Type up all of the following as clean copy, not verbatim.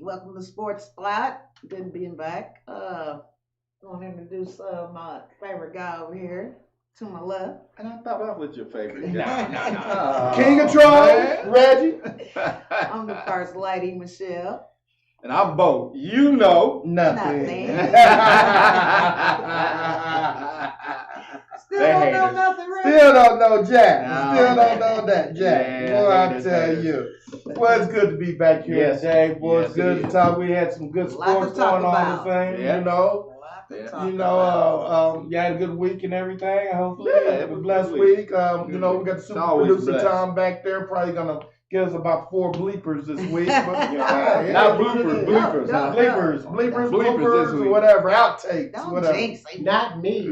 Welcome to Sports Spot. Good being back. I want to introduce my favorite guy over here to my left. And I thought I was your favorite guy. King of Trolls, Reggie. I'm the first lady, Michelle. And I'm Bo. You know nothing. Still don't know nothing, Reggie. Still don't know Jack. No. Still don't know that Jack. Yeah, Boy, I tell you. Well, it's good to be back here Yes. today. Boy, Yes, it's good it to is. talk. We had some good sports talk going on about. and things, Yeah. you know. Yeah. You had a good week and everything. Hopefully, Yeah, it it was a was blessed good week. week. You know, we got the It's super always producer blessed. Tom back there. Probably gonna give us about 4 bleepers this week. But yeah, Not yeah, bloopers, yeah. bleepers, huh? Bleepers, Bloopers bloopers, this or week. whatever, outtakes, Don't whatever. jinx it. Not me.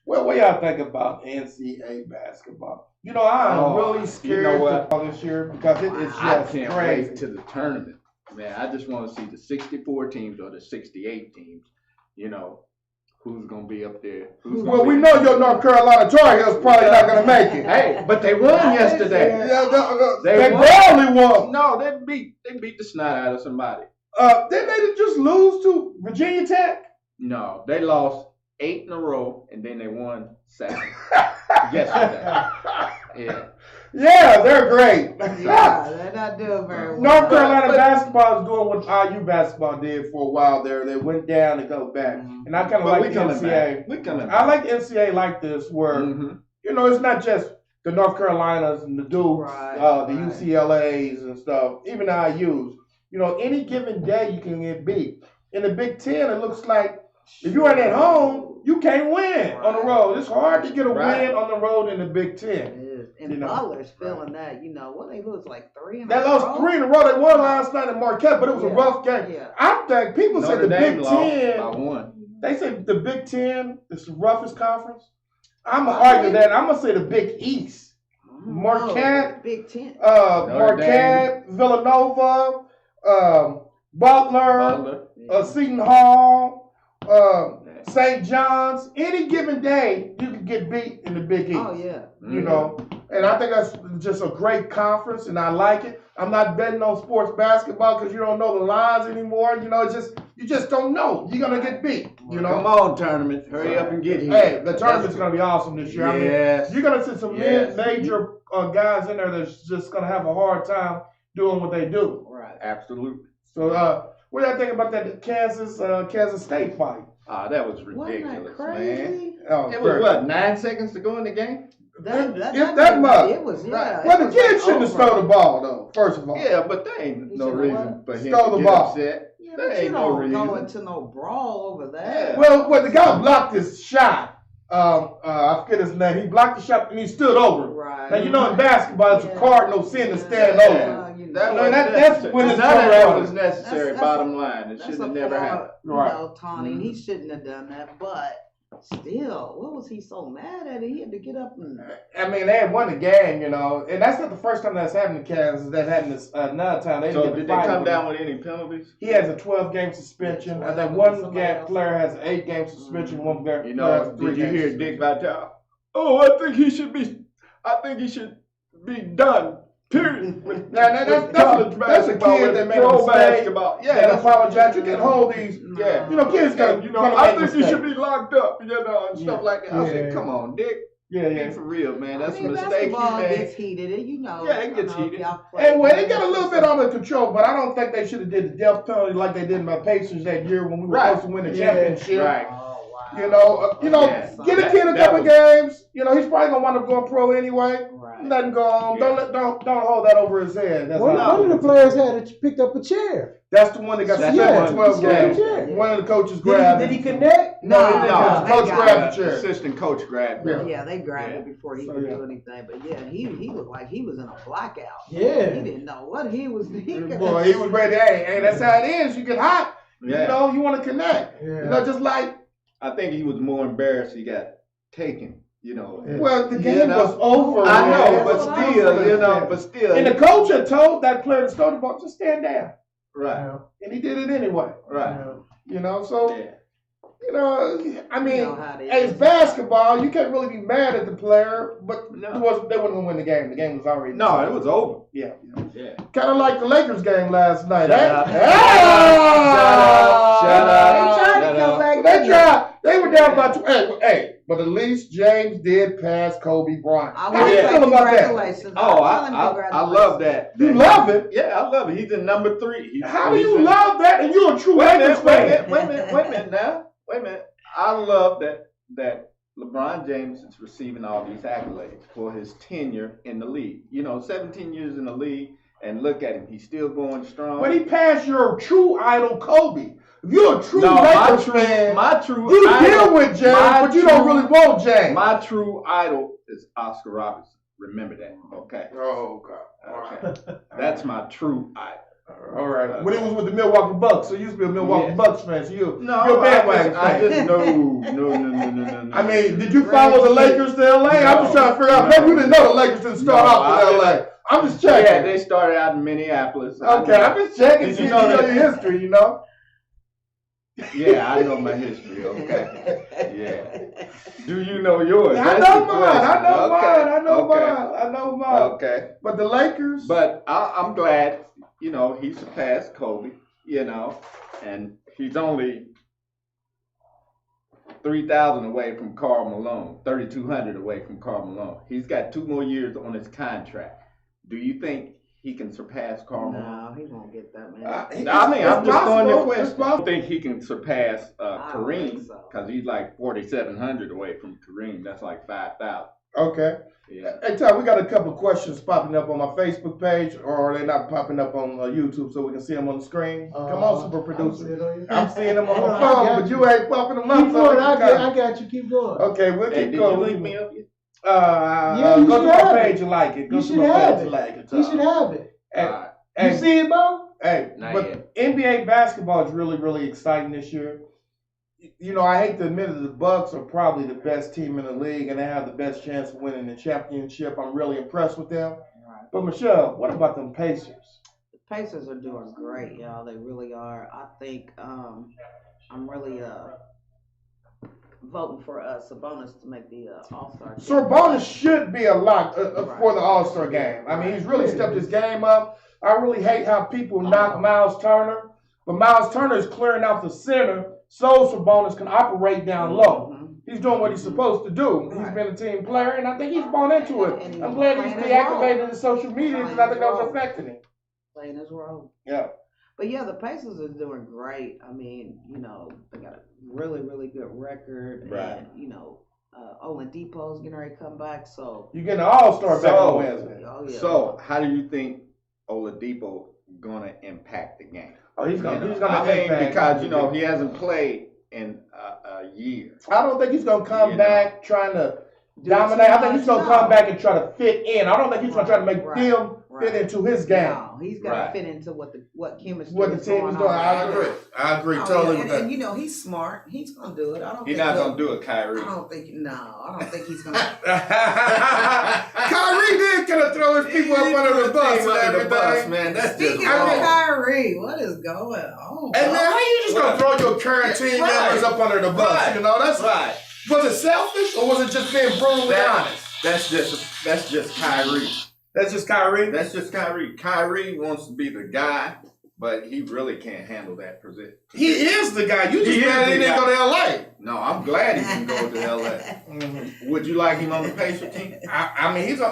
Well, what y'all think about NCAA basketball? You know, I'm really scared you know what? of football this year because it is I just can't crazy. wait to the tournament. Man, I just want to see the 64 teams or the 68 teams. You know, who's going to be up there. Well, we know your North Carolina Tar Heels probably not going to make it. Hey, but they won yesterday. They barely won. No, they beat the snot out of somebody. Didn't they just lose to Virginia Tech? No, they lost 8 in a row, and then they won 7 yesterday. Yeah. Yeah, they're great. Yeah, they're not doing very well. North Carolina basketball is doing what IU basketball did for a while there. They went down and go back. And I kind of But like the NCAA. We coming back. I like the NCAA like this where, you know, it's not just the North Carolinas and the Dukes, the UCLAs and stuff, even the IUs. You know, any given day you can get beat. In the Big Ten, it looks like if you ain't at home, you can't win on the road. It's hard to get a win on the road in the Big Ten. It is. And Butler's feeling that, you know, what they lose like 3 in a They row. lost 3 in a row. They won last night at Marquette, but it was a rough game. Yeah. I think people say the Big Ten. I won. They say the Big Ten is the roughest conference. I'm gonna argue that. I'm gonna say the Big East. Marquette, Big Ten. Marquette, Villanova, Butler, Seton Hall, St. John's. Any given day, you can get beat in the Big East. Oh yeah. You know, and I think that's just a great conference, and I like it. I'm not betting on sports basketball because you don't know the lines anymore. You know, it's just you just don't know. You're gonna get beat. You know. Come on, tournament. Hurry up and get here. Hey, the tournament's gonna be awesome this year. Yes. I mean, you're gonna see some major guys in there that's just gonna have a hard time doing what they do. Right. Absolutely. So, what do you think about that Kansas State fight? That was Wasn't ridiculous, that crazy? man. Oh, It was what, 9 seconds to go in the game? That much. It was, yeah. Well, the kid shouldn't have stole the ball, though. First of all. Yeah, but there ain't no reason for him Stole to the get ball. upset. Yeah, There but you ain't no don't go reason. into no brawl over that. Yeah. Well, the guy blocked his shot. I forget his name. He blocked the shot and he stood over. Right. Now, you know, in basketball, it's a cardinal sin to stand over. That's when None it's of that over. was necessary, That's bottom line. It should have never happened. You know, Tawny, he shouldn't have done that, but still, what was he so mad at? He had to get up and. I mean, they had won the game, you know, and that's not the first time that's happened in Kansas. That happened this another time. They So didn't did get they the come fight. down with any penalties? He has a 12-game suspension. I think one player has an 8-game suspension. One player You know, has did you 3 hear games Dick Vitale? Oh, I think he should be done. Period. That's a kid that made a mistake. Basketball. Yeah, that apologize. You can hold these. Yeah. You know, kids got. You know, I think he should be locked up. You know, and stuff like that. I Yeah. said, come on, Dick. Yeah, Be for real, man. That's I mean, a mistake you basketball made. gets heated, you know. Yeah, it gets I don't know if heated. y'all play Hey, well, they got a games little or bit under control, but I don't think they should have did the death penalty like they did in my Pacers that year when we were supposed to win the championship. Right. Oh, wow. You know, Yeah. get a kid a That couple was- games. You know, he's probably gonna wind up going pro anyway. Right. Let him go on. Yeah. Don't hold that over his head. That's one of the players picked up a chair. That's the one that got suspended 12 games. One of the coaches grabbed. Did he connect? No. Coach grabbed the chair. Assistant coach grabbed it. Yeah, they grabbed it before he could do anything. But yeah, he looked like he was in a blackout. Yeah. He didn't know what he was doing. Boy, he was ready. Hey, that's how it is. You get hot. Yeah. You know, you want to connect. Yeah. You know, just like. I think he was more embarrassed he got taken. You know. Well, the game was over. I know, but still. And the coach had told that player to start the ball, just stand down. Right. And he did it anyway. Right. You know, so, you know, I mean, it's basketball. You can't really be mad at the player, but they wasn't going to win the game. The game was already it was over. Yeah. Kind of like the Lakers game last night. Shut up. They were down by 2. Hey, but at least James did pass Kobe Bryant. How do you feel about that? Oh, I love that. You love it? Yeah, I love it. He's in number 3. How do you love that? And you're a true Lakers fan. Wait a minute. I love that LeBron James is receiving all these accolades for his tenure in the league. You know, 17 years in the league, and look at him. He's still going strong. But he passed your true idol, Kobe. If you're a true Lakers fan, you deal with James, but you don't really want James. My true idol is Oscar Robertson. Remember that, okay? Oh, God. Okay. That's my true idol. All right. When he was with the Milwaukee Bucks, so you used to be a Milwaukee Bucks fan, so you're a bandwagon fan. No. I mean, did you follow the Lakers to LA? I'm just trying to figure out. Maybe you didn't know the Lakers didn't start off in LA. I'm just checking. Yeah, they started out in Minneapolis. Okay, I'm just checking. You know your history, you know? Yeah, I know my history, okay. Yeah. Do you know yours? I know mine. Okay. But the Lakers. But I'm glad, you know, he surpassed Kobe, you know, and he's only 3,000 away from Karl Malone, 3,200 away from Karl Malone. He's got 2 more years on his contract. Do you think he can surpass Karl Malone? No, he won't get that many. I'm just throwing the question. I don't think he can surpass Kareem because he's like 4,700 away from Kareem. That's like 5,000. Okay. Yeah. Hey, Ty, we got a couple of questions popping up on my Facebook page, or are they not popping up on YouTube so we can see them on the screen? Come on, super producer. I'm seeing them on my phone, but you ain't popping them up. Keep going. I got you. Keep going. Okay, we'll keep going. Did you link me up yet? Go to my page and like it. You should have it. You should have it. You see it, Bo? Hey, but NBA basketball is really, really exciting this year. You know, I hate to admit it, the Bucks are probably the best team in the league, and they have the best chance of winning the championship. I'm really impressed with them. Right. But Michelle, what about them Pacers? The Pacers are doing great, y'all. They really are. I think I'm really voting for Sabonis to make the All-Star game. Sabonis should be a lock for the All-Star game. I mean, he's really stepped his game up. I really hate how people knock Miles Turner, but Miles Turner is clearing out the center so Sabonis can operate down low. He's doing what he's supposed to do. He's been a team player, and I think he's bought into it. I'm glad he's deactivated his social media because I think that was affecting him. Playing his role. Yeah. But yeah, the Pacers are doing great. I mean, you know, they got a really, really good record. Right. And, you know, Oladipo's getting ready to come back. So you're getting an All-Star back on Wednesday. Oh, yeah. So how do you think Oladipo gonna impact the game? Oh, he's gonna impact because you know he hasn't played in a year. I don't think he's gonna come back trying to dominate. I think he's gonna come back and try to fit in. I don't think he's gonna try to make them fit into his game. No, he's got to fit into what chemistry. What the team is doing. I agree totally with that. And you know he's smart. He's gonna do it. He's not gonna do it, Kyrie. I don't think he's gonna. Kyrie did kind of throw his people up under the bus and everything. Man. That's Speaking of Kyrie, what is going on? And man, how you just gonna throw your current team members up under the bus? You know, that's right. Was it selfish or was it just being brutally honest? That's just Kyrie. That's just Kyrie? That's just Kyrie. Kyrie wants to be the guy, but he really can't handle that position. He is the guy. You just glad he didn't go to LA. No, I'm glad he didn't go to LA. Would you like him on the Pacers team? I mean, he's an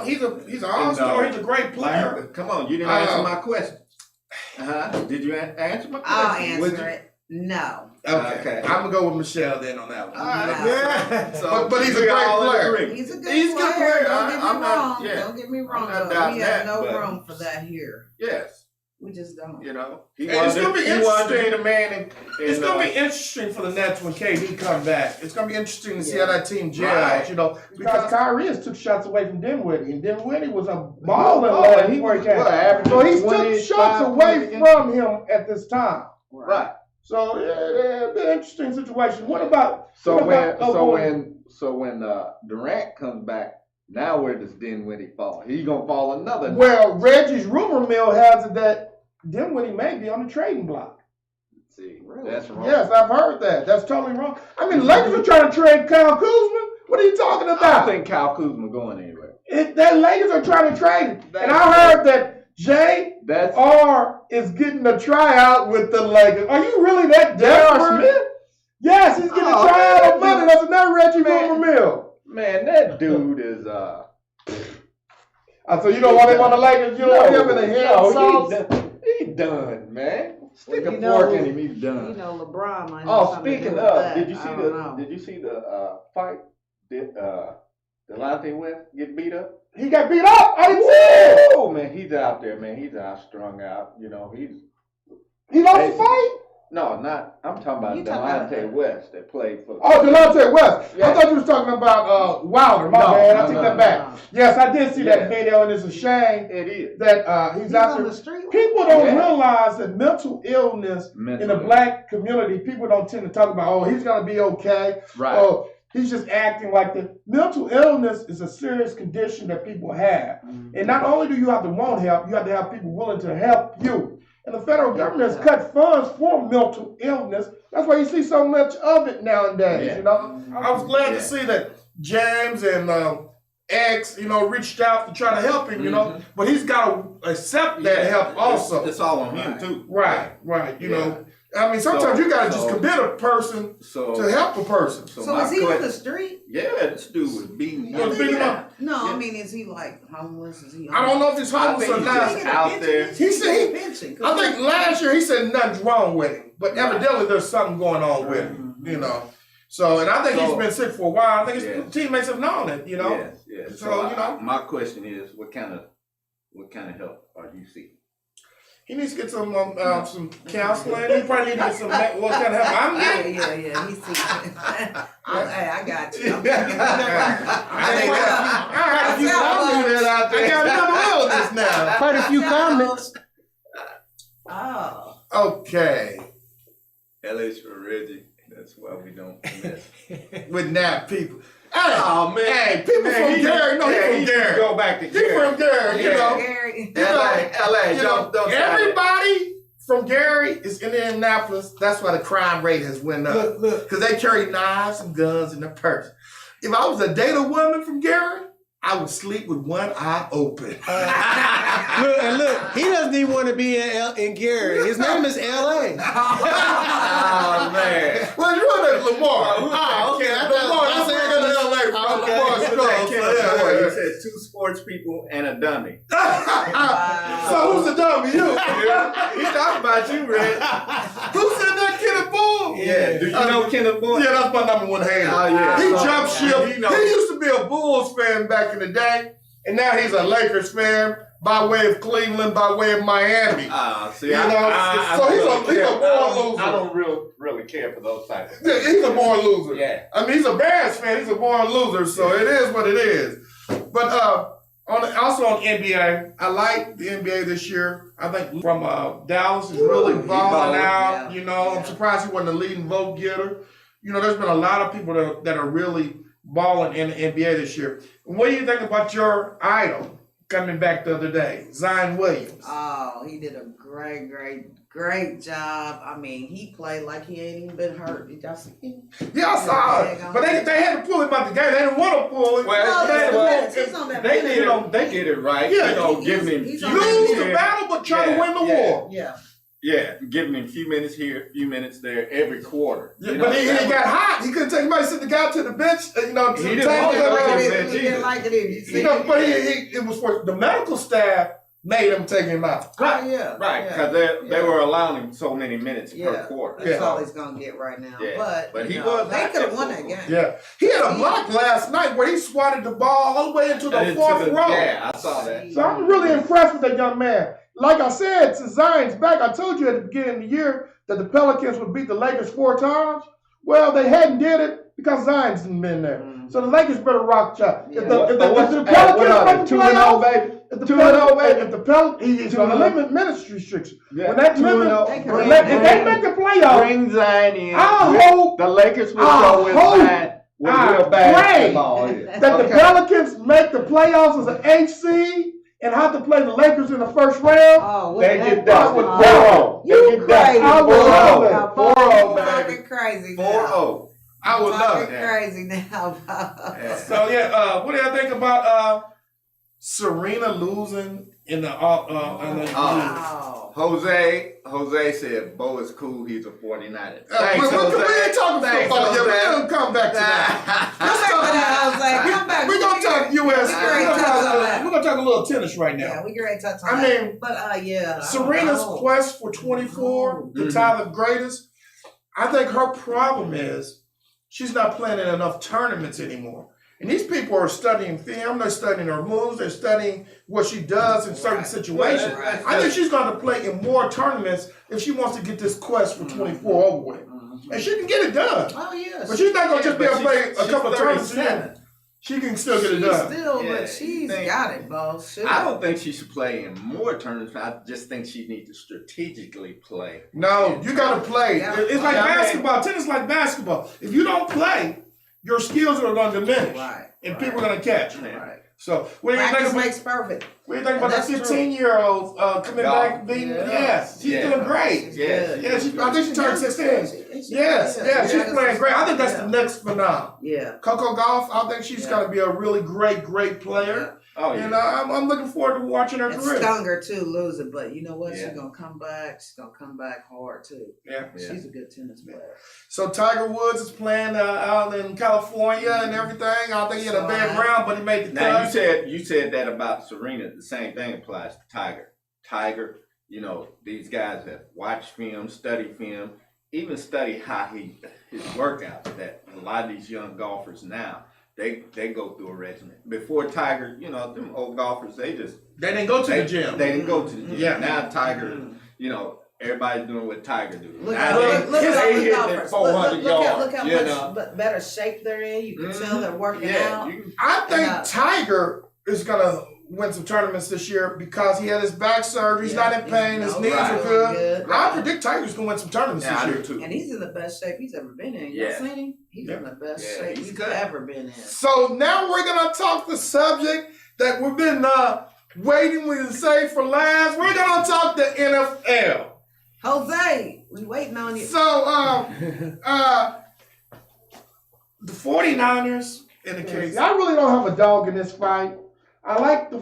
all-star. He's a great player. Come on, you didn't answer my question. Did you answer my question? I'll answer it. No. Okay. I'm gonna go with Michelle then on that one. Yeah. So, But he's a great player. He's a good He's a good player. Don't get me I'm not- wrong. yeah. Don't get me wrong. not Though. doubting We have that, no but- room for that here. Yes. We just don't. You know, he And it's wanted gonna be he wanted to be interesting. the man. In, It's gonna be interesting for the Nets when KD come back. It's gonna be interesting to see how that team gels. Right. You know, Because Kyrie has took shots away from Dinwiddie, and Dinwiddie was a balling Oh, lad he before he was came. what, averaging So he's 20, took shots 5 away points a game? from him at this time. right. So it'll be an interesting situation. What about So when when Durant comes back, now where does Dinwiddie fall? He's gonna fall another. well, Reggie's rumor mill has it that Dinwiddie may be on the trading block. See, Really? that's wrong. Yes, I've heard that. That's totally wrong. I mean, the Lakers are trying to trade Kyle Kuzma. What are you talking I don't about? think Kyle Kuzma going anywhere. The Lakers are trying to trade him. And I heard that J.R. is getting a tryout with the Lakers. Are you really that desperate? Smith? Yes, he's getting a tryout on Monday. That's another Reggie rumor mill. Man, that dude is So you don't want him on the Lakers? You don't want him in the head sauce? He done, man. Stick Well, a you fork know- in him. He's done. You know, LeBron might have Oh, something to do speaking with of, that. did you I see don't the know. did you see the fight? Did Delonte West get beat up? He got beat up. I didn't see it. Oh man, he's out there, man. He's out strung out. You know, he's He lost the fight? no, not. I'm talking about You talking Delonte about- West that played for. Oh, Delonte West. Yeah. I thought you was talking about Wilder. My No, bad. I no, take no, that back. no. Yes, I did see that Yeah. video, and it's a shame It is that he's He's out on there. the street. People don't Yeah. realize that mental illness in the mentally. black community, people don't tend to talk about, oh, he's going to be okay. Right. Oh, he's just acting like the mental illness is a serious condition that people have. And not only do you have to want help, you have to have people willing to help you. And the federal government has cut funds for mental illness. That's why you see so much of it nowadays, Yeah. you know. I was glad Yeah. to see that James and X, you know, reached out to try to help him, you know. But he's got to accept that help also. It's all on him too. Right, you know. I mean, sometimes you gotta just commit a person So to help a person. So my is he on question- the street? Yeah, this dude was beating. Yeah, beating him up. No, Yeah. I mean, is he like homeless? Is he? I don't know if he's homeless I or think not. he's out there. He said I think last year he said nothing's wrong with him, but evidently there's something going on with him, you know. So, and I think he's So- been sick for a while. I think his Yeah. teammates have known it, you know. Yes, yes. So, you know. my question is, what kind of help are you seeking? He needs to get some counseling. He probably needs to get some what kind of help I'm getting. Yeah. He's hey, I got you. I got a few comments out there. I got another illness now. Quite a few comments. Oh. Okay. LA's for Reggie. That's why we don't mess. With nap people. Hey, Oh, man. hey, people Man, from Gary. No, he from Gary. Go back to He Gary. from Gary, you know. Gary. LA, You know, don't everybody from Gary is in Indianapolis. That's why the crime rate has went up. Look. Because they carry knives and guns in their purse. If I was a date a woman from Gary, I would sleep with one eye open. Look, he doesn't even want to be in Gary. His name is L.A. Oh, man. Well, you want to Lamar. Okay. Lamar, that's where I go to LA from. Okay. Lamar Strong. So, You said 2 sports people and a dummy. So who's the dummy? You. He's talking about you, Red. Who said that, Kenneth Bull? Yeah. Do you know Kenneth Boyd? Yeah, that's my number one hater. Oh, yeah. He So, jumped ship. he knows. He used to be a Bulls fan back in the day, and now he's a Lakers fan by way of Cleveland, by way of Miami. See, You know, so he's a born loser. I don't really care for those types of Yeah, he's a born loser. Yeah. I mean, he's a Bears fan. He's a born loser, so it is what it is. But also on NBA, I like the NBA this year. I think from Dallas is really He balling balling, out. yeah. You know, I'm surprised he wasn't the leading vote getter. You know, there's been a lot of people that are really balling in the NBA this year. What do you think about your idol coming back the other day, Zion Williams? Oh, he did a great job. I mean, he played like he ain't even been hurt. Did y'all see him? Yeah, I saw it. But they had to pull him out the game. They didn't want to pull him. Well, he's on that they bench. did him. They get it right. Yeah, you know, he's- giving him he's few on Lose minutes the here. battle, but try to Yeah, win the yeah. war. Yeah. Yeah, giving him a few minutes here, a few minutes there every quarter. Yeah, You but know, he that got was- hot. He couldn't take anybody sit the guy to the bench. You know, to He the didn't table. want to go to the bench He didn't either. like it either. You see? You know, but it was for the medical staff made him take him out. Oh, yeah. Right, yeah, because they were allowing him so many minutes per quarter. That's Yeah. all he's gonna get right now. Yeah. But He you know, was they out could have there won for that him. game. Yeah, he had a block last night where he swatted the ball all the way into the And fourth row. Yeah, I saw that. So I'm really impressed with that young man. Like I said, since Zion's back, I told you at the beginning of the year that the Pelicans would beat the Lakers 4 times. Well, they hadn't did it because Zion's been there. So the Lakers better rock shot. If the Pelicans make the playoffs, baby? if the 2-0, baby. if the Pelicans, he's going to limit ministry restrictions. Yeah. When that 2-0. if they make the playoffs, Bring Zion in. I hope The Lakers will I go with hope- Zion with I real basketball here. that the Pelicans make the playoffs as an HC and have to play the Lakers in the first round. Oh, They get that with Oh, 4-0. You They get that. crazy. I would love it. 4-0, You baby. talking crazy now. 4-0. I would love Talking it. crazy now. Yeah. So yeah, what do y'all think about Serena losing in the Wow. Jose said Bo is cool. He's a 49er. we ain't talking Thanks, football yet. Jose. We're gonna come back to that. Come back to that, Jose. Come back. We're gonna talk U.S. We're We're gonna talk a little tennis right Yeah, now. we great touch on I that. mean, But yeah. Serena's quest for 24 to tie the greatest. I think her problem is she's not playing in enough tournaments anymore. And these people are studying film, they're studying her moves, they're studying what she does in certain situations. Right. I think she's going to play in more tournaments if she wants to get this quest for 24 over with. And she can get it done. Oh yes. But she's not going to just be able to play she's a couple of tournaments. 37. She can still get it done. Still, Yeah, but she's think- got it, boss. I don't think she should play in more tournaments. I just think she needs to strategically play. No, you got to play. Yeah. It's like Yeah, I mean- basketball. Tennis is like basketball. If you don't play, your skills are going to diminish. Right. And people are going to catch you. Yeah. Right. So, what do you think Practice about, makes perfect. what do you think about That's that true. 15-year-old coming Golf. back? Being, Yeah. Yes, she's Yeah. doing great. She's Yeah. good. Yeah, I think she turned 16. Yes, she's playing great. I think that's the next phenomenon. Yeah. Coco Golf, I think she's Yeah. going to be a really great player. Oh, yeah. And I'm looking forward to watching her It career. stung her too, losing, but you know what? Yeah. She's gonna come back. She's gonna come back hard too. Yeah. Yeah. She's a good tennis player. So Tiger Woods is playing out in California and everything. I think he had a bad round, but he made the Now cut. you said that about Serena. The same thing applies to Tiger. Tiger, you know, these guys have watched film, studied film, even study how his workouts. That a lot of these young golfers now they go through a regimen. Before Tiger, you know, them old golfers they didn't go to the gym. They didn't go to the gym. Yeah. Now Tiger, you know, everybody's doing what Tiger do. Look Now at they hitting look at 400 yards. Look how you much know. better shape they're in. You can tell they're working Yeah, out. you can- I think Yeah. Tiger is gonna win some tournaments this year because he had his back surgery. He's Yeah, not in pain. His no, knees right. are good. Good. I predict Tiger's gonna win some tournaments Yeah, I this do year. too. And he's in the best shape he's ever been in. You Yeah. seen him? He's in the best Yeah, shape he's he's good. ever been in. So now we're gonna talk the subject that we've been waiting to say for last. We're gonna talk the NFL. Jose, we waiting on you. So the 49ers in the case. I really don't have a dog in this fight. I like the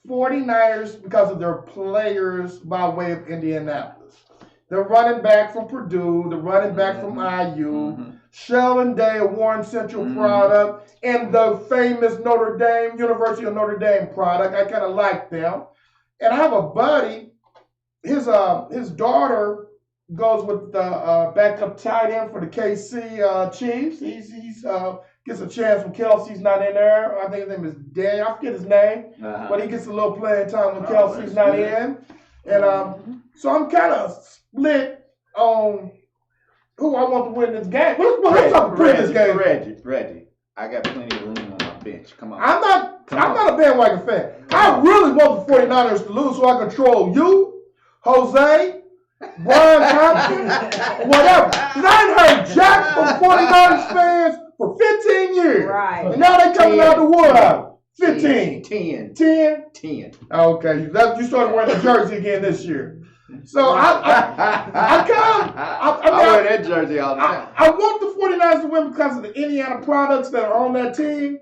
49ers because of their players by way of Indianapolis. The running back from Purdue, the running back from IU, Sheldon Day, a Warren Central product, and the famous Notre Dame, University of Notre Dame product. I kind of like them. And I have a buddy, his daughter goes with the backup tight end for the KC Chiefs. He's gets a chance when Kelsey's not in there. I think his name is Dan. I forget his name, but he gets a little playing time when Kelsey's not in. And so I'm kind of split on who I want to win this game. Let's talk about this game. Reggie, I got plenty of room on my bench. Come on. I'm not a bandwagon fan. I really want the 49ers to lose so I control you, Jose, Brian Thompson, whatever. Because I ain't heard jack from 49ers fans for 15 years. Right. And now they coming out the wood. 15. 10. 10. 10. Okay. You started wearing the jersey again this year. So I wear that jersey all the time. I want the 49ers to win because of the Indiana products that are on that team.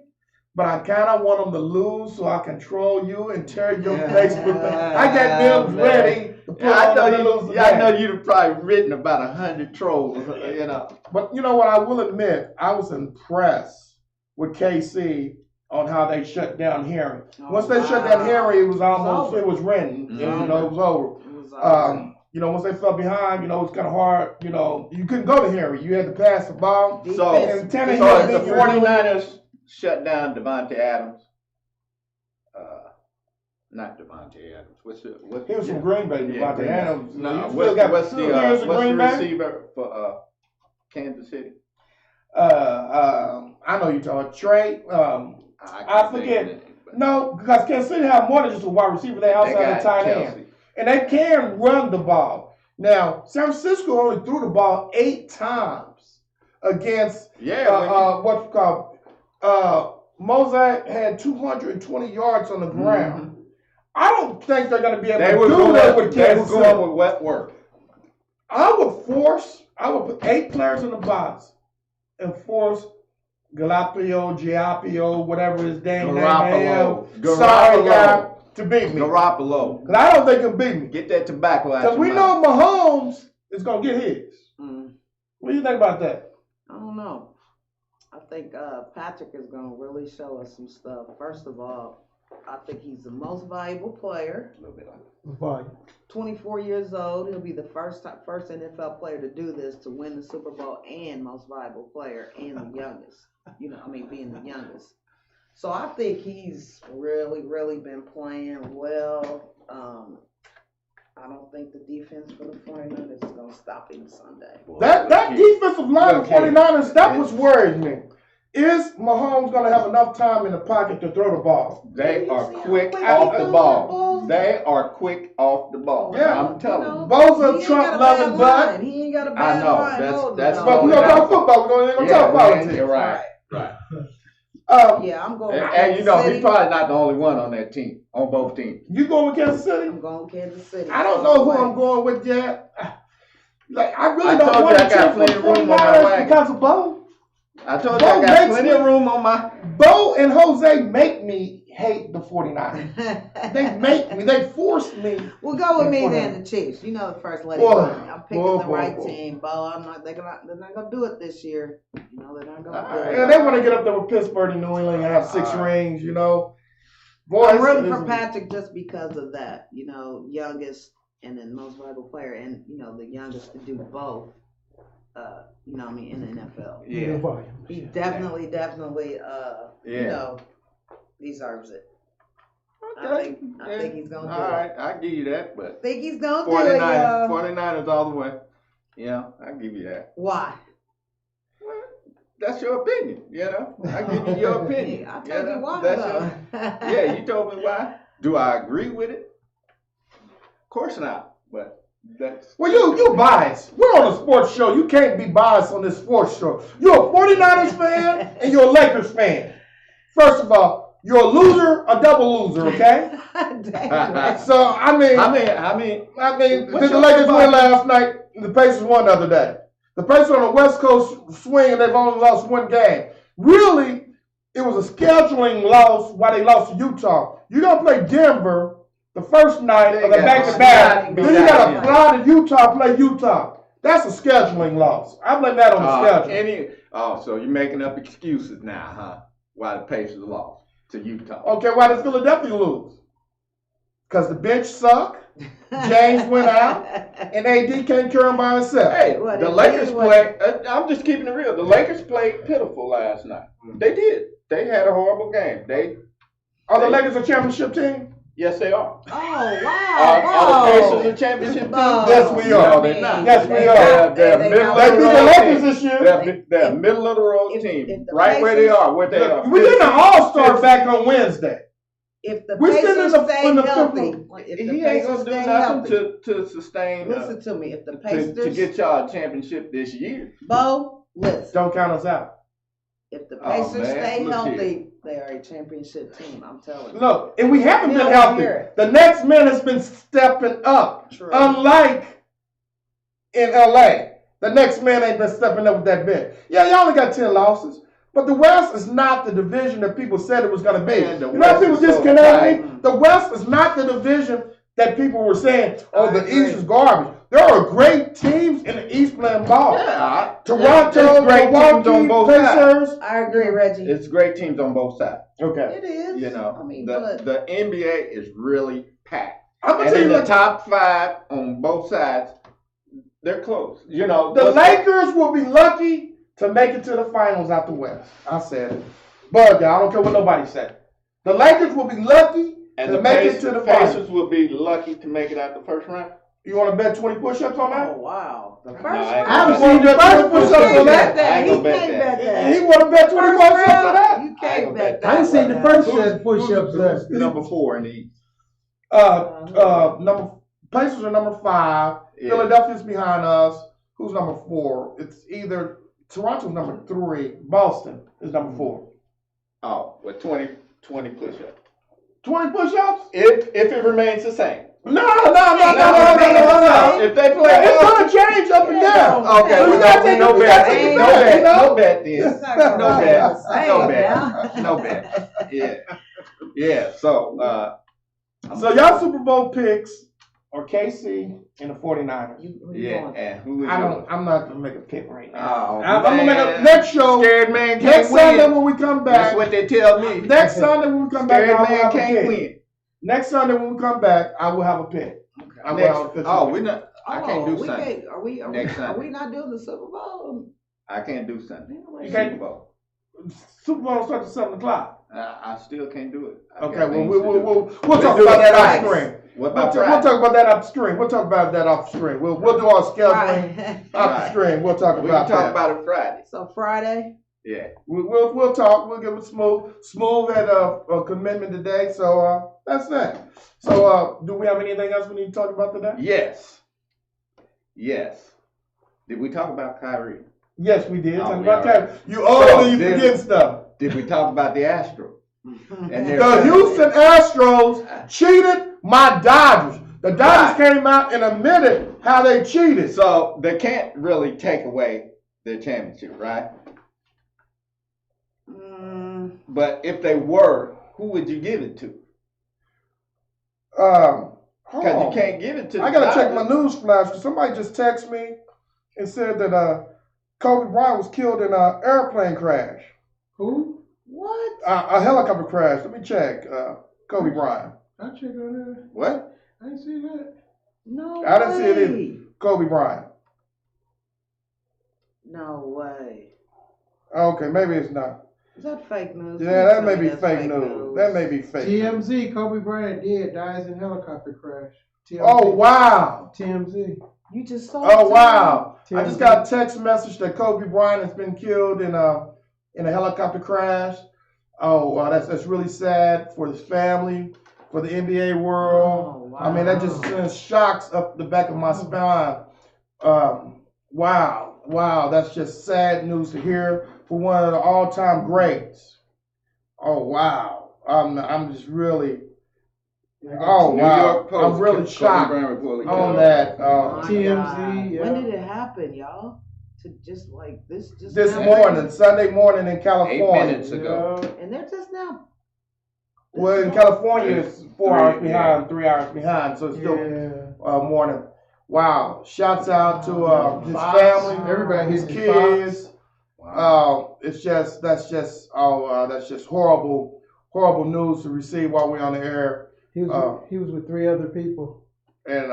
But I kind of want them to lose so I control you and tear your face with them. I got them ready to put I on know them to lose the I game. know you'd have probably written about 100 trolls, you know. But you know what? I will admit, I was impressed with KC on how they shut down Henry. Oh, Once they shut down Henry, it was almost, it was written. Mhm. You know, it was over. It was over. You know, once they fell behind, you know, it's kind of hard. You know, you couldn't go to Henry. You had to pass the ball. So, Defense- and Tannehill so been if the your- 49ers shut down Devontae Adams, not Devontae Adams. What's He was from Green Bay, Devontae Green Bay. Adams. No, You still what's got what's 2 the years in Green Bay. receiver for Kansas City? I know you're talking Trey. I forget. No, because Kansas City have more than just a wide receiver. They also have a tight end. And they can run the ball. Now, San Francisco only threw the ball 8 times against what's it called. Mosaic had 220 yards on the ground. I don't think they're going to be able to do that with Kansas City. They were going with wet work. I would put 8 players in the box and force Giapio, whatever his damn name is. Sorry, guy, to beat me. Garoppolo. Because I don't think he'll beat me. Get that tobacco out Because your we mouth. know Mahomes is going to get his. Mm, What do you think about that? I don't know. I think Patrick is going to really show us some stuff. First of all, I think he's the most valuable player. A little bit like 24 years old. He'll be the first NFL player to do this, to win the Super Bowl and most valuable player and the youngest. Being the youngest. So I think he's really, really been playing well. I don't think the defense for the 49ers is going to stop him Sunday. That defensive line of 49ers, that was worrying me. Is Mahomes going to have enough time in the pocket to throw the ball? They You are see how quick quick off he the threw ball. that ball? They are quick off the ball. Yeah. I'm telling you. Bosa, Trump loving butt. He ain't got a I bad know, line. that's- holding that's it But all. we're going to talk football. We're going to talk politics. You're right. Right. Yeah, I'm going. And, with and you know, Kansas he's City. probably not the only one on that team, on both teams. You going with Kansas City? I'm going with Kansas City. I don't know who I'm going with yet. Like, I really I don't told want you to I got cheer for plenty of room on my 49ers wagon. because of Bo. I told Bo you I got makes plenty me- of room on my. Bo and Jose make me hate the 49ers. They make me. They force me. Well, go with me Boy. then, the Chiefs. You know the first lady. Boy. I'm picking Boy, the boy, right boy. team, Bo. They're not gonna do it this year. You know they're not gonna do All it. And they want to get up there with Pittsburgh and New England and have 6 All right. rings, you know. Boy, I'm it's- rooting for it's- Patrick just because of that. You know, youngest and then most valuable player, and you know the youngest to do both. In the NFL. Yeah. He definitely, Yeah. you know, deserves it. Okay. I think he's gonna do All it. right, I give you that, but Think he's gonna do it, 49ers, y'all. 49ers all the way. Yeah, I give you that. Why? Well, that's your opinion, you know. I give you your opinion. I told you why. That's though. yeah, you told me why. Do I agree with it? Of course not, but that's. Well, you biased. We're on a sports show. You can't be biased on this sports show. You're a 49ers fan and you're a Lakers fan. First of all, you're a loser, a double loser, okay? Dang. So, I mean, What's did the your Lakers football? win last night? The Pacers won the other day. The Pacers on the West Coast swing and they've only lost 1 game. Really, it was a scheduling loss why they lost to Utah. You're going to play Denver the first night of the got back-to-back. beat Then you out got to here. fly to Utah, play Utah. That's a scheduling loss. I blame that on the schedule. So you're making up excuses now, huh? Why the Pacers lost to Utah? Okay, why did Philadelphia lose? Because the bench sucked, James went out, and AD can't carry him by himself. Hey, Well, the they Lakers did what- played. I'm just keeping it real. The Lakers played pitiful last night. They did. They had a horrible game. Are the Lakers a championship team? Yes, they are. Oh Are wow! the Pacers a championship team? Bo. Yes, we are. No, they're not. Yes, we They are. got- They're they middle got- They of beat the the road Lakers team. this year. They're middle of the road if team, the right where they Pacers- are. Where they are. We get an All-Star back on Wednesday. If the We're still Pacers in the- stay in the healthy, fifth- if the He ain't Pacers gonna do stay nothing healthy, to sustain listen to me. If the to Pacers, get y'all a championship this year. Bo, listen. Don't count us out. If the Oh, Pacers man, stay look healthy, they are a championship team. I'm telling you. Look, and we haven't been Yeah, healthy. hear it. The next man has been stepping up. True. Unlike in LA. The next man ain't been stepping up with that bench. Yeah, y'all only got 10 losses. But the West is not the division that people said it was going to be. Man, the You know how West people is so disconnect me? tight. The West is not the division that people were saying, oh, I the agree. East is garbage. There are great teams in the East, playing ball. Yeah, Toronto, it's great teams on Milwaukee, both sides. Pacers. I agree, Reggie. It's great teams on both sides. Okay. It is. You know, I mean, the NBA is really packed. I'm gonna And tell in you the what, top 5 on both sides, they're close. You know, the Lakers will be lucky to make it to the finals out the West. I said it. But I don't care what nobody said. The Lakers will be lucky and to the make it to the finals. Pacers will be lucky to make it out the first round. You want to bet 20 push-ups on oh that? wow, the first I ain't round. gonna haven't bet seen the that. first push-ups You on can't that. bet that. I ain't He gonna bet can't that. bet that. He want to bet 20 First push-ups on round, that? you I can't ain't bet bet that. that. I ain't seen the first set push-ups. Who's number 4 in the East? Number Pacers are number 5. Yeah. Philadelphia's behind us. Who's number 4? It's either Toronto's number 3. Boston is number 4. Oh, with 20 push-ups. 20 push-ups? If it remains the same. No. If they play It's well, gonna change up and down. okay, So you well, gotta take no you gotta bet, take it no back, bet, you know? no bet then. It's not gonna No be bet, the same no now. bet, no bet. Yeah. So, So y'all Super Bowl picks are KC and the 49ers. Who you yeah, going? and who is I'm not gonna make a pick right now. Oh, I'm gonna make a man. next show. Scared man Next can't Sunday win. when we come That's back. what they tell me. Next Sunday when we come back, Scared I will man have a can't pick. win. Next Sunday when we come back, I will have a pick. I will Next, have a official oh, pick. we're not. I can't do we Sunday. can't, are we Next are Sunday. we not doing the Super Bowl? I can't do Sunday. You can't- Super Bowl. Super Bowl starts at 7 o'clock. I still can't do it. I Okay, got well things to do. we'll Let's talk do about it that off Friday. screen. What We'll about talk Friday? about that off screen. We'll talk about that off screen. We'll do our scheduling Right. off Right. the screen. We'll talk We about can talk that. about it Friday. So Friday. Yeah. We'll talk. We'll give it smooth had a commitment today. So that's that. So do we have anything else we need to talk about today? Yes. Did we talk about Kyrie? Yes, we did. Oh, Talk we about already- that. You old and you then- forget stuff. Did we talk about the Astros? And their- The Houston Astros cheated my Dodgers. The Dodgers came out and admitted how they cheated. So they can't really take away their championship, right? But if they were, who would you give it to? Hold Because on. you can't give it to the I gotta check my Dodgers. news flash because somebody just texted me and said that Kobe Bryant was killed in an airplane crash, Who? What? a helicopter crash. Let me check. Kobe Bryant. I check on that. What? I ain't see that. No I didn't see it either. way. Kobe Bryant. No way. Okay, maybe it's not. Is that fake news? Yeah, that Please may tell me be that's fake news. That may be fake. news. TMZ, Kobe Bryant dead, dies in helicopter crash. TMZ. Oh wow. TMZ. You just saw. Oh it, wow. I TMZ. just got a text message that Kobe Bryant has been killed in a helicopter crash. Oh wow, that's really sad for his family, for the NBA world. Oh, wow. I mean, that just sends shocks up the back of my spine. Wow, that's just sad news to hear for one of the all-time greats. Oh wow, I'm just really, oh New wow, York Post, I'm really Kobe Shocked Bryant reported on killed. that. My TMZ, God. yeah. When did it happen, y'all? To just like this, just This now? morning, Sunday morning in 8 California. minutes ago. and they're just now. Well, in This morning? California, it's 4 Three, hours behind, yeah. 3 hours behind, so it's still Yeah. morning. Wow! Shouts out to his Fox, family, everybody his hitting kids. Wow. That's just horrible news to receive while we're on the air. He was with 3 other people. And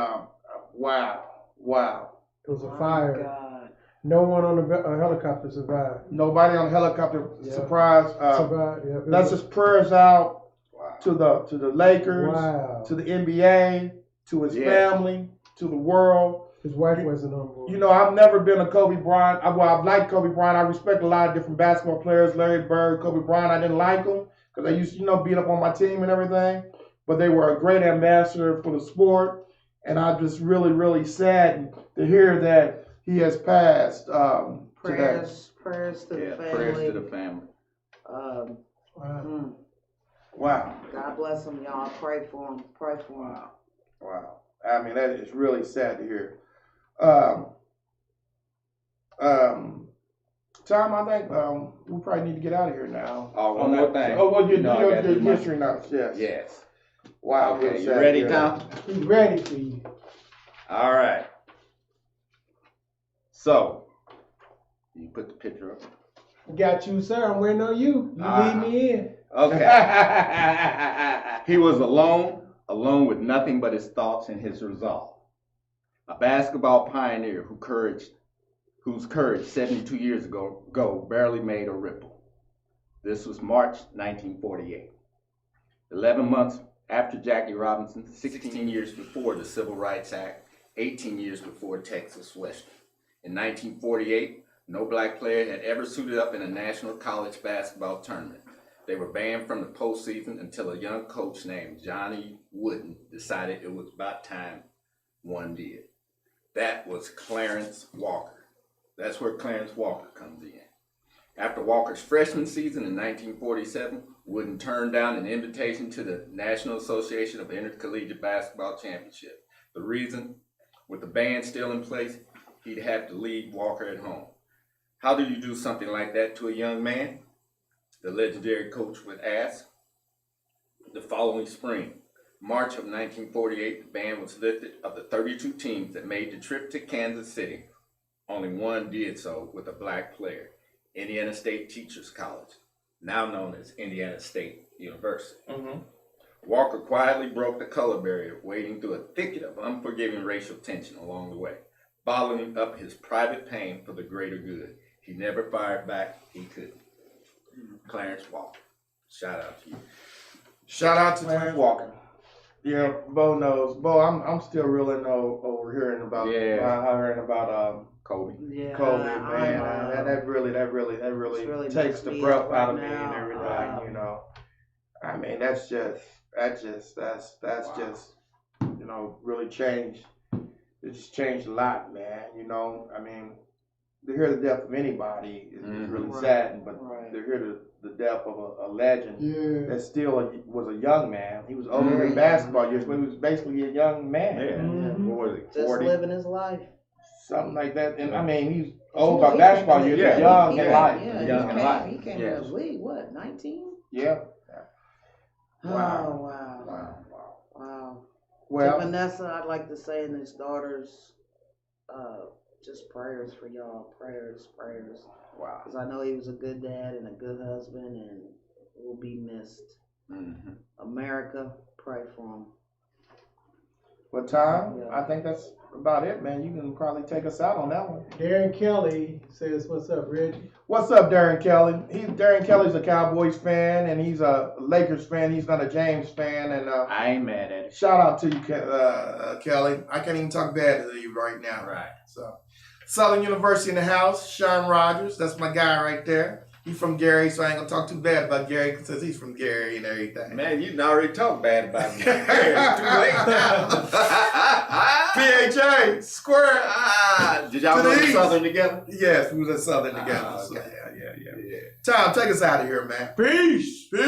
wow. It was a My fire. God. No one on the helicopter survived. Nobody on the helicopter Yeah. surprised. Survived. Yeah. It That's was- just prayers out Wow. to the Lakers, Wow. to the NBA, to his Yeah. family, to the world. His wife wasn't on board. You know, I've never been a Kobe Bryant. I've liked Kobe Bryant. I respect a lot of different basketball players. Larry Bird, Kobe Bryant. I didn't like them because they used to, beat up on my team and everything. But they were a great ambassador for the sport. And I'm just really, really saddened to hear that he has passed today. Prayers to Yeah, the family. prayers to the family. Um, Wow. mm, Wow. God bless him, y'all. Pray for him. Pray for him. Wow. I mean, that is really sad to hear. Tom, I think we probably need to get out of here now. Oh, one more thing. Oh, well, You know I your gotta do my- history notes, yes. Yes. Wow. Okay, really you sad ready, to hear. Tom? He's ready for you. All right. So, you put the picture up. Got you, sir. I'm waiting on you. You lead me in. Okay. He was alone with nothing but his thoughts and his resolve. A basketball pioneer whose courage 72 years ago barely made a ripple. This was March 1948. 11 months after Jackie Robinson, 16 years before the Civil Rights Act, 18 years before Texas Western. In 1948, no black player had ever suited up in a national college basketball tournament. They were banned from the postseason until a young coach named Johnny Wooden decided it was about time one did. That was Clarence Walker. That's where Clarence Walker comes in. After Walker's freshman season in 1947, Wooden turned down an invitation to the National Association of Intercollegiate Basketball Championship. The reason, with the ban still in place, he'd have to leave Walker at home. How do you do something like that to a young man? The legendary coach would ask. The following spring, March of 1948, the ban was lifted. Of the 32 teams that made the trip to Kansas City, only one did so with a black player, Indiana State Teachers College, now known as Indiana State University. Mm-hmm. Walker quietly broke the color barrier, wading through a thicket of unforgiving racial tension along the way, bottling up his private pain for the greater good. He never fired back. He couldn't. Clarence Walker. Shout out to you. Shout out to Clarence Walker. Yeah, Bo knows. Bo, I'm still reeling over hearing about Kobe. Yeah, Kobe, man. That really takes the breath out of me and everything. You know, I mean, that's just really changed. It's changed a lot, man. You know, I mean, to hear the death of anybody is really saddening, but to hear the death of a legend that still was a young man. He was older than basketball years, but he was basically a young man. Yeah. What was it, 40? Just living his life. Something like that. And I mean, he's old by basketball years, but young in life. He came in the league, what, 19? Yeah. Wow. Well, to Vanessa, I'd like to say, and his daughters, just prayers for y'all. Prayers. Wow. Because I know he was a good dad and a good husband and will be missed. Mm-hmm. America, pray for him. What time? Yeah. I think that's about it, man. You can probably take us out on that one. Darren Kelly says, "What's up, Reggie?" What's up, Darren Kelly? Darren Kelly's a Cowboys fan, and he's a Lakers fan. He's not a James fan, and I ain't mad at it. Shout out to you, Kelly. I can't even talk bad to you right now. Right. So, Southern University in the house. Sean Rogers, that's my guy right there. He's from Gary, so I ain't gonna talk too bad about Gary because he's from Gary and everything. Man, you already talked bad about me. It's too late now. PHA, square. Did y'all go to Southern together? Yes, we was at Southern together. Okay. So, yeah. Tom, take us out of here, man. Peace. Peace.